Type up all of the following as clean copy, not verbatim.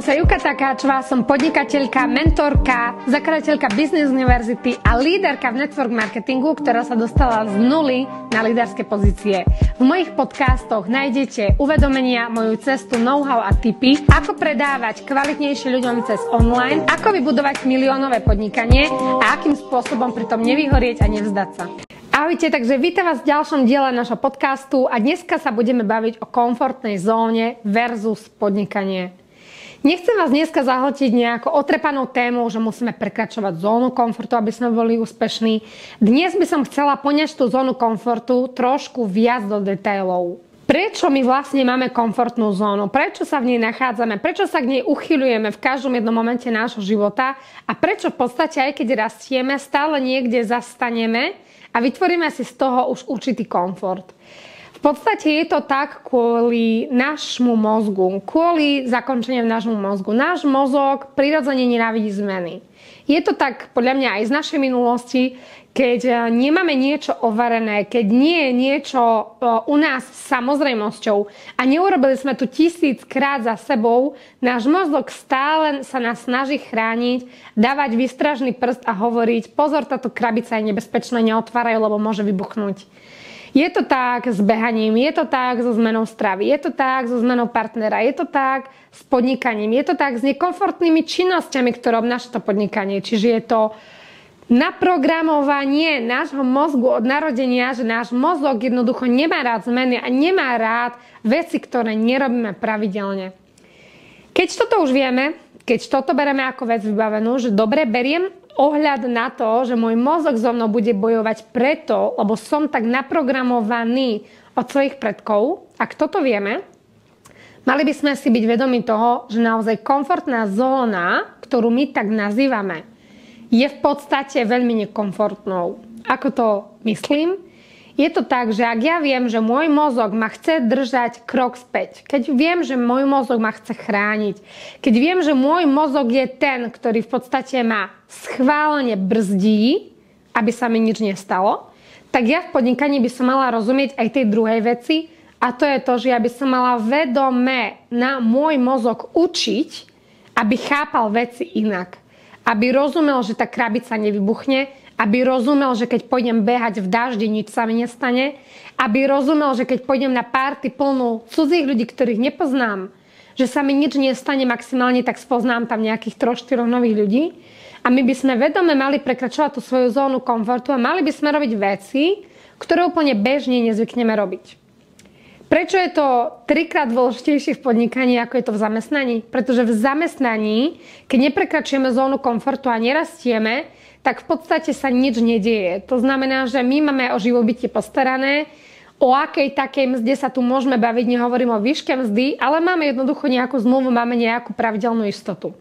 Volám sa Júka Takáčová, som podnikateľka, mentorka, zakladateľka Business University a líderka v network marketingu, ktorá sa dostala z nuly na líderské pozície. V mojich podcastoch nájdete uvedomenia, moju cestu, know-how a tipy, ako predávať kvalitnejšie ľuďom cez online, ako vybudovať miliónové podnikanie a akým spôsobom pritom nevyhorieť a nevzdať sa. Ahojte, takže vítam vás v ďalšom diele našho podcastu a dneska sa budeme baviť o komfortnej zóne versus podnikanie. Nechcem vás dneska zahltiť nejakou otrepanou témou, že musíme prekračovať zónu komfortu, aby sme boli úspešní. Dnes by som chcela poňať tú zónu komfortu trošku viac do detailov. Prečo my vlastne máme komfortnú zónu? Prečo sa v nej nachádzame? Prečo sa k nej uchyľujeme v každom jednom momente nášho života? A prečo v podstate, aj keď rastieme, stále niekde zastaneme a vytvoríme si z toho už určitý komfort? V podstate je to tak kvôli nášmu mozgu, kvôli zakončeniu nášmu mozgu. Náš mozog prirodzene nenávidí zmeny. Je to tak podľa mňa aj z našej minulosti, keď nemáme niečo overené, keď nie je niečo u nás samozrejmosťou a neurobili sme tu 1000-krát za sebou, náš mozog stále sa nás snaží chrániť, dávať výstražný prst a hovoriť: pozor, táto krabica je nebezpečná, neotvárajú, lebo môže vybuchnúť. Je to tak s behaním, je to tak so zmenou stravy, je to tak so zmenou partnera, je to tak s podnikaním, je to tak s nekomfortnými činnosťami, ktoré obnáša to podnikanie. Čiže je to naprogramovanie nášho mozgu od narodenia, že náš mozog jednoducho nemá rád zmeny a nemá rád veci, ktoré nerobíme pravidelne. Keď toto už vieme, keď toto bereme ako vec vybavenú, že dobre, beriem ohľad na to, že môj mozog so mnou bude bojovať preto, lebo som tak naprogramovaný od svojich predkov. Ak toto vieme, mali by sme si byť vedomi toho, že naozaj komfortná zóna, ktorú my tak nazývame, je v podstate veľmi nekomfortnou. Ako to myslím? Je to tak, že ak ja viem, že môj mozog ma chce držať krok späť, keď viem, že môj mozog ma chce chrániť, keď viem, že môj mozog je ten, ktorý v podstate ma schválne brzdí, aby sa mi nič nestalo, tak ja v podnikaní by som mala rozumieť aj tej druhej veci, a to je to, že ja by som mala vedome na môj mozog učiť, aby chápal veci inak. Aby rozumel, že tá krabica nevybuchne, aby rozumel, že keď pôjdem behať v daždi, nič sa mi nestane, aby rozumel, že keď pôjdem na party plnú cudzích ľudí, ktorých nepoznám, že sa mi nič nestane, maximálne tak spoznám tam nejakých 3-4 nových ľudí. A my by sme vedome mali prekračovať tú svoju zónu komfortu a mali by sme robiť veci, ktoré úplne bežne nezvykneme robiť. Prečo je to 3-krát dôležitejšie v podnikaní, ako je to v zamestnaní? Pretože v zamestnaní, keď neprekračujeme zónu komfortu a nerastieme, tak v podstate sa nič nedieje. To znamená, že my máme o živobytie postarané, o akej takej mzde sa tu môžeme baviť, nehovorím o výške mzdy, ale máme jednoducho nejakú zmluvu, máme nejakú pravidelnú istotu.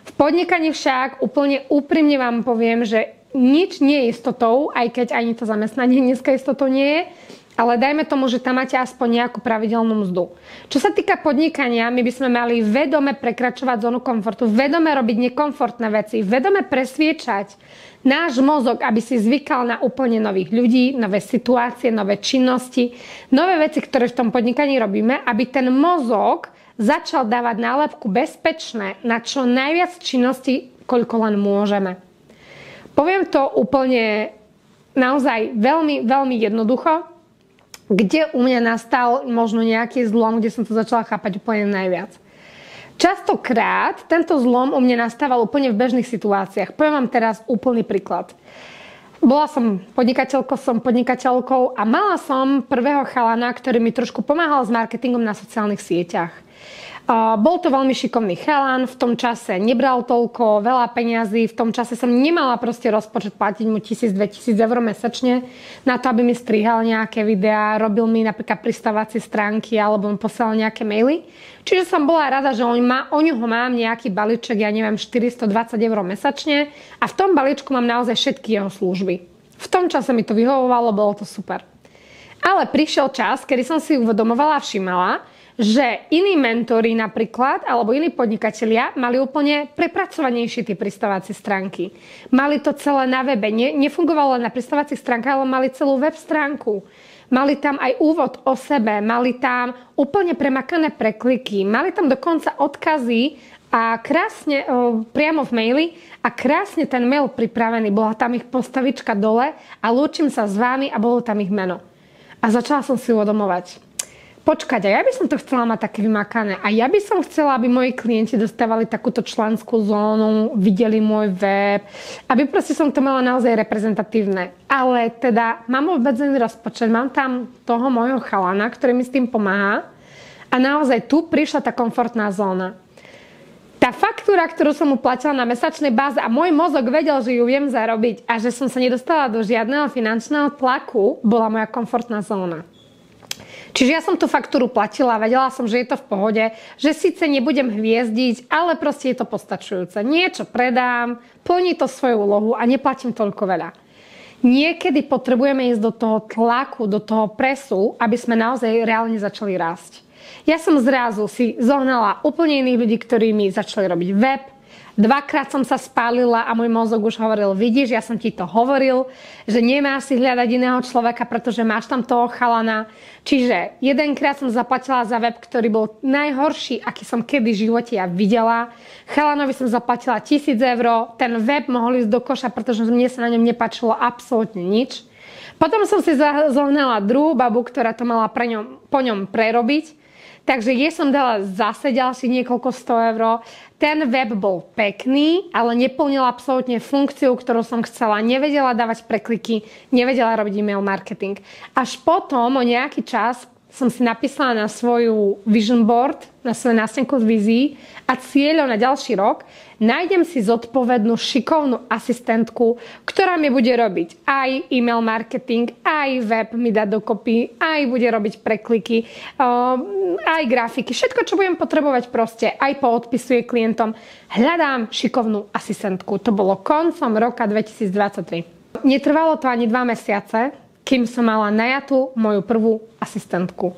V podnikaní však úplne úprimne vám poviem, že nič nie je istotou, aj keď ani to zamestnanie dneska istotou nie je, ale dajme tomu, že tam máte aspoň nejakú pravidelnú mzdu. Čo sa týka podnikania, my by sme mali vedome prekračovať zónu komfortu, vedome robiť nekomfortné veci, vedome presviečať náš mozog, aby si zvykal na úplne nových ľudí, nové situácie, nové činnosti, nové veci, ktoré v tom podnikaní robíme, aby ten mozog začal dávať nálepku bezpečné na čo najviac činností, koľko len môžeme. Poviem to úplne naozaj veľmi, veľmi jednoducho, kde u mňa nastal možno nejaký zlom, kde som to začala chápať úplne najviac. Častokrát tento zlom u mňa nastával úplne v bežných situáciách. Poviem vám teraz úplný príklad. Bola som podnikateľkou a mala som prvého chalana, ktorý mi trošku pomáhal s marketingom na sociálnych sieťach. Bol to veľmi šikovný chalan, v tom čase nebral toľko, veľa peňazí, v tom čase som nemala proste rozpočet platiť mu 1000-2000 eur mesačne na to, aby mi strihal nejaké videá, robil mi napríklad pristávacie stránky alebo mi posielal nejaké maily. Čiže som bola rada, že o ňoho mám nejaký balíček, ja neviem, 420 eur mesačne a v tom balíčku mám naozaj všetky jeho služby. V tom čase mi to vyhovovalo, bolo to super. Ale prišiel čas, kedy som si uvedomovala a všimala, že iní mentori napríklad, alebo iní podnikatelia mali úplne prepracovanejšie tie pristávacie stránky. Mali to celé na webe. Nefungovalo len na pristávacích stránkach, ale mali celú web stránku. Mali tam aj úvod o sebe, mali tam úplne premakané prekliky, mali tam dokonca odkazy a krásne, priamo v maili a krásne ten mail pripravený. Bola tam ich postavička dole a lúčim sa s vámi a bolo tam ich meno. A začala som si uvedomovať. Počkať, a ja by som to chcela mať také vymakané. A ja by som chcela, aby moji klienti dostávali takúto členskú zónu, videli môj web, aby proste som to mala naozaj reprezentatívne. Ale teda mám obmedzený rozpočet, mám tam toho môjho chalana, ktorý mi s tým pomáha a naozaj tu prišla tá komfortná zóna. Tá faktúra, ktorú som mu platila na mesačnej báze a môj mozog vedel, že ju viem zarobiť a že som sa nedostala do žiadneho finančného tlaku, bola moja komfortná zóna. Čiže ja som tú faktúru platila, vedela som, že je to v pohode, že síce nebudem hviezdiť, ale proste je to postačujúce. Niečo predám, plní to svoju úlohu a neplatím toľko veľa. Niekedy potrebujeme ísť do toho tlaku, do toho presu, aby sme naozaj reálne začali rásť. Ja som zrazu si zohnala úplne iných ľudí, ktorí mi začali robiť web. 2-krát som sa spálila a môj mozog už hovoril, vidíš, ja som ti to hovoril, že nemáš si hľadať iného človeka, pretože máš tam toho chalana. Čiže 1-krát som zaplatila za web, ktorý bol najhorší, aký som kedy v živote ja videla. Chalanovi som zaplatila 1000 €, ten web mohol ísť do koša, pretože mne sa na ňom nepáčilo absolútne nič. Potom som si zohnala druhú babu, ktorá to mala po ňom prerobiť. Takže jej som dala zase ďalších niekoľko 100 €. Ten web bol pekný, ale neplnil absolútne funkciu, ktorú som chcela. Nevedela dávať prekliky, nevedela robiť email marketing. Až potom, o nejaký čas, som si napísala na svoju vision board, na svoju nástenku z vízií a cieľov na ďalší rok. Nájdem si zodpovednú, šikovnú asistentku, ktorá mi bude robiť aj e-mail marketing, aj web mi dá dokopy, aj bude robiť prekliky, aj grafiky. Všetko, čo budem potrebovať proste, aj poodpisuje klientom. Hľadám šikovnú asistentku. To bolo koncom roka 2023. Netrvalo to ani 2 mesiace, kým som mala najatú moju prvú asistentku.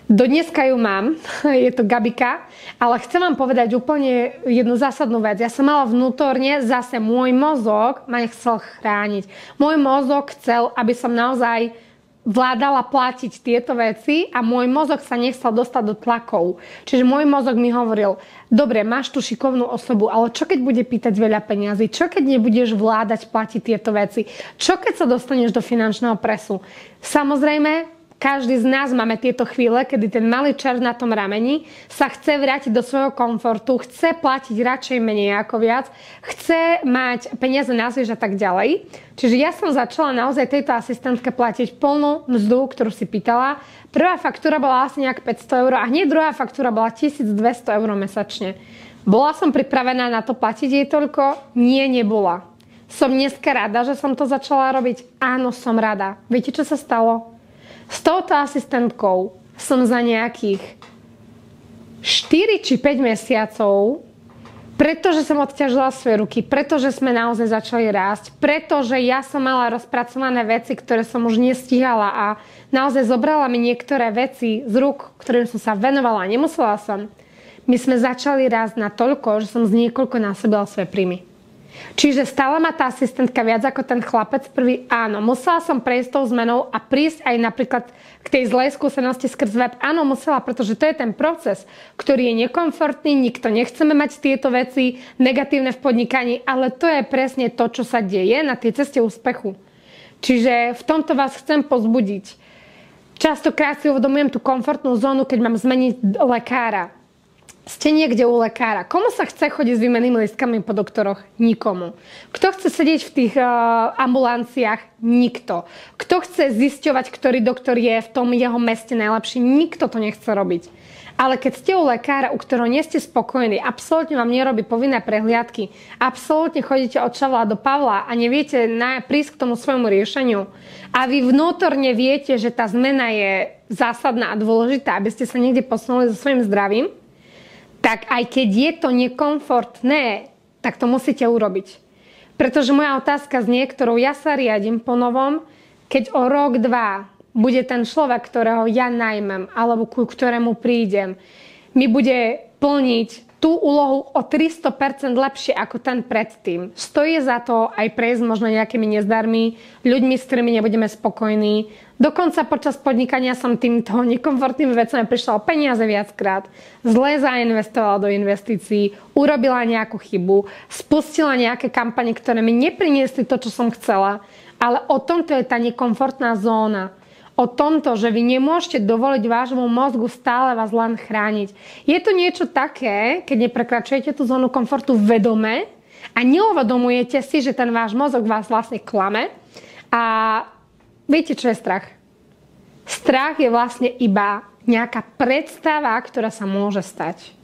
Do dneska ju mám, je to Gabika, ale chcem vám povedať úplne jednu zásadnú vec. Ja som mala vnútorne zase môj mozog ma nechcel chrániť. Môj mozog chcel, aby som naozaj vládala platiť tieto veci a môj mozog sa nechcel dostať do tlakov. Čiže môj mozog mi hovoril, dobre, máš tu šikovnú osobu, ale čo keď bude pýtať veľa peniazy? Čo keď nebudeš vládať platiť tieto veci? Čo keď sa dostaneš do finančného presu? Samozrejme, každý z nás máme tieto chvíle, kedy ten malý čert na tom rameni sa chce vrátiť do svojho komfortu, chce platiť radšej menej ako viac, chce mať peniaze na zvyš a tak ďalej. Čiže ja som začala naozaj tejto asistentke platiť plnú mzdu, ktorú si pýtala. Prvá faktúra bola asi nejak 500 € a hneď druhá faktúra bola 1200 € mesačne. Bola som pripravená na to platiť jej toľko? Nie, nebola. Som dneska rada, že som to začala robiť? Áno, som rada. Viete, čo sa stalo? S touto asistentkou som za nejakých 4 či 5 mesiacov, pretože som odťažila svoje ruky, pretože sme naozaj začali rásť, pretože ja som mala rozpracované veci, ktoré som už nestíhala a naozaj zobrala mi niektoré veci z rúk, ktorým som sa venovala a nemusela som. My sme začali rásť na toľko, že som z niekoľko násobila svoje príjmy. Čiže stála ma tá asistentka viac ako ten chlapec prvý? Áno, musela som prejsť tou zmenou a prísť aj napríklad k tej zlej skúsenosti skrz web. Áno, musela, pretože to je ten proces, ktorý je nekomfortný, nikto nechceme mať tieto veci negatívne v podnikaní, ale to je presne to, čo sa deje na tej ceste úspechu. Čiže v tomto vás chcem pozbudiť. Častokrát si uvedomujem tú komfortnú zónu, keď mám zmeniť lekára. Ste niekde u lekára. Komu sa chce chodiť s výmennými listkami po doktoroch? Nikomu. Kto chce sedieť v tých ambulanciách? Nikto. Kto chce zisťovať, ktorý doktor je v tom jeho meste najlepší? Nikto to nechce robiť. Ale keď ste u lekára, u ktorého nie ste spokojní, absolútne vám nerobí povinné prehliadky, absolútne chodíte od Šavla do Pavla a neviete prísť k tomu svojmu riešeniu a vy vnútorne viete, že tá zmena je zásadná a dôležitá, aby ste sa niekde posunuli so svojím zdravím, tak aj keď je to nekomfortné, tak to musíte urobiť. Pretože moja otázka znie, ktorou ja sa riadím po novom, keď o rok, 2 bude ten človek, ktorého ja najmem, alebo ku ktorému prídem, mi bude plniť tú úlohu o 300% lepšie ako ten predtým. Stojí za to aj prejsť možno nejakými nezdarmi, ľuďmi, s ktorými nebudeme spokojní. Dokonca počas podnikania som týmto nekomfortnými vecami prišla o peniaze viackrát. Zle zainvestovala do investícií, urobila nejakú chybu, spustila nejaké kampane, ktoré mi nepriniesli to, čo som chcela. Ale o tomto je tá nekomfortná zóna. O tomto, že vy nemôžete dovoliť vášmu mozgu stále vás len chrániť. Je to niečo také, keď neprekračujete tú zónu komfortu vedome a neuvedomujete si, že ten váš mozog vás vlastne klame. A viete, čo je strach? Strach je vlastne iba nejaká predstava, ktorá sa môže stať.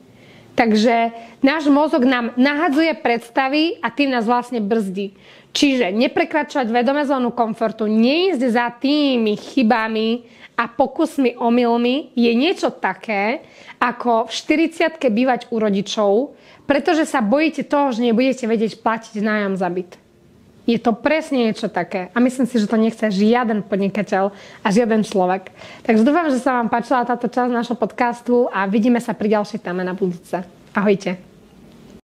Takže náš mozog nám nahadzuje predstavy a tým nás vlastne brzdí. Čiže neprekračovať vedome zónu komfortu, neísť za tými chybami a pokusmi, omylmi je niečo také, ako v 40-ke bývať u rodičov, pretože sa bojíte toho, že nebudete vedieť platiť nájom za byt. Je to presne niečo také. A myslím si, že to nechce žiaden podnikateľ a žiaden človek. Takže dúfam, že sa vám páčila táto časť nášho podcastu a vidíme sa pri ďalšej téme na budúce. Ahojte.